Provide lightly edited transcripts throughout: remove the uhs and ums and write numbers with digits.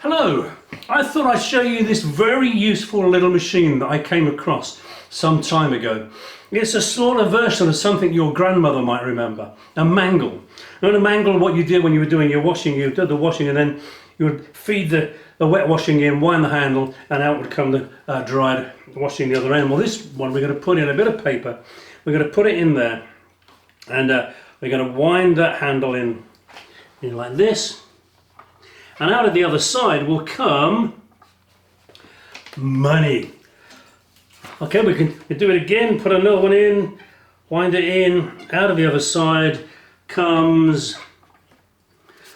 Hello, I thought I'd show you this very useful little machine that I came across some time ago. It's a sort of version of something your grandmother might remember, a mangle. Now, a mangle, what you did when you were doing your washing, you did the washing and then you would feed the wet washing in, wind the handle, and out would come the dried washing the other end. Well, this one we're going to put in a bit of paper, we're going to put it in there, and we're going to wind that handle in like this. And out of the other side will come money. Okay, we can do it again, put another one in, wind it in, out of the other side comes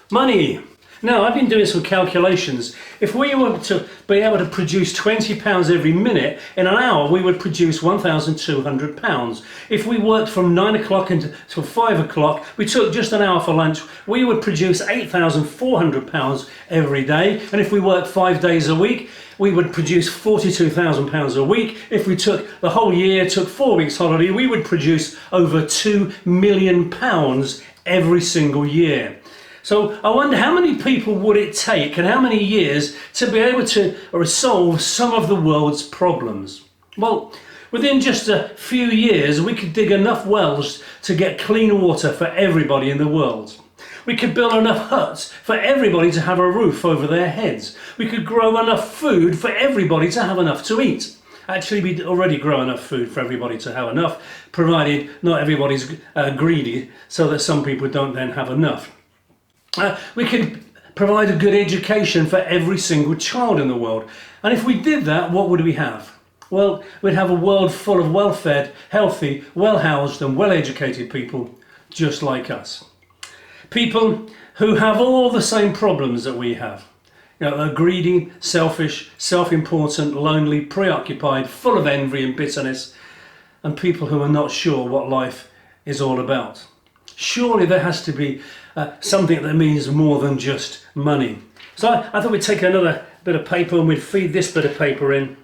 money. Now, I've been doing some calculations. If we were to be able to produce £20 every minute, in an hour we would produce £1,200. If we worked from 9 o'clock until 5 o'clock, we took just an hour for lunch, we would produce £8,400 every day. And if we worked 5 days a week, we would produce £42,000 a week. If we took the whole year, took 4 weeks holiday, we would produce over £2 million every single year. So I wonder how many people would it take and how many years to be able to resolve some of the world's problems? Well, within just a few years we could dig enough wells to get clean water for everybody in the world. We could build enough huts for everybody to have a roof over their heads. We could grow enough food for everybody to have enough to eat. Actually, we already grow enough food for everybody to have enough, provided not everybody's greedy so that some people don't then have enough. We could provide a good education for every single child in the world. And if we did that, what would we have? Well, we'd have a world full of well-fed, healthy, well-housed and well-educated people just like us. People who have all the same problems that we have. You know, they're greedy, selfish, self-important, lonely, preoccupied, full of envy and bitterness, and people who are not sure what life is all about. Surely there has to be something that means more than just money. So I thought we'd take another bit of paper and we'd feed this bit of paper in.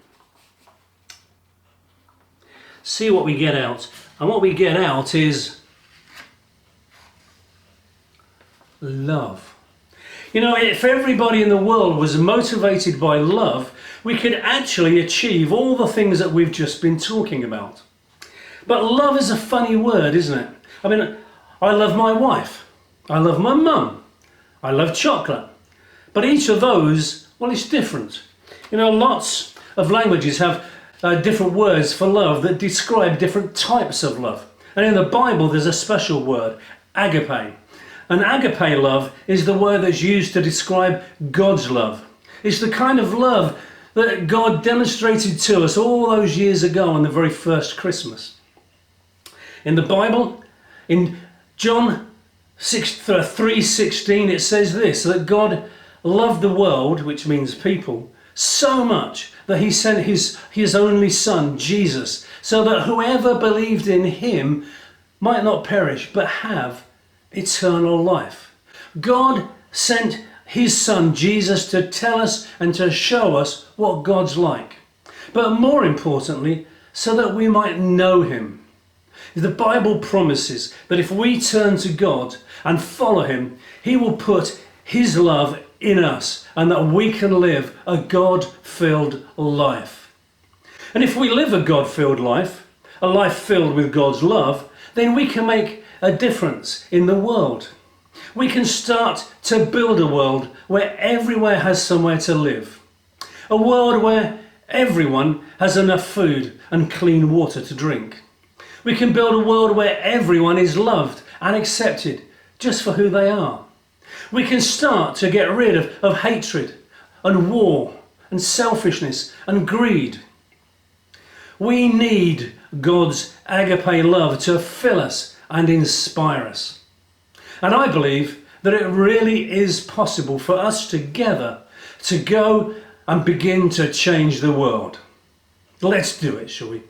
See what we get out. And what we get out is love. You know, if everybody in the world was motivated by love, we could actually achieve all the things that we've just been talking about. But love is a funny word, isn't it? I mean, I love my wife. I love my mum. I love chocolate. But each of those, well, it's different. You know, lots of languages have different words for love that describe different types of love. And in the Bible, there's a special word, agape. And agape love is the word that's used to describe God's love. It's the kind of love that God demonstrated to us all those years ago on the very first Christmas. In the Bible, in John 3:16, it says this, that God loved the world, which means people, so much that he sent his only son, Jesus, so that whoever believed in him might not perish, but have eternal life. God sent his son, Jesus, to tell us and to show us what God's like. But more importantly, so that we might know him. The Bible promises that if we turn to God and follow him, he will put his love in us and that we can live a God-filled life. And if we live a God-filled life, a life filled with God's love, then we can make a difference in the world. We can start to build a world where everyone has somewhere to live. A world where everyone has enough food and clean water to drink. We can build a world where everyone is loved and accepted just for who they are. We can start to get rid of hatred and war and selfishness and greed. We need God's agape love to fill us and inspire us. And I believe that it really is possible for us together to go and begin to change the world. Let's do it, shall we?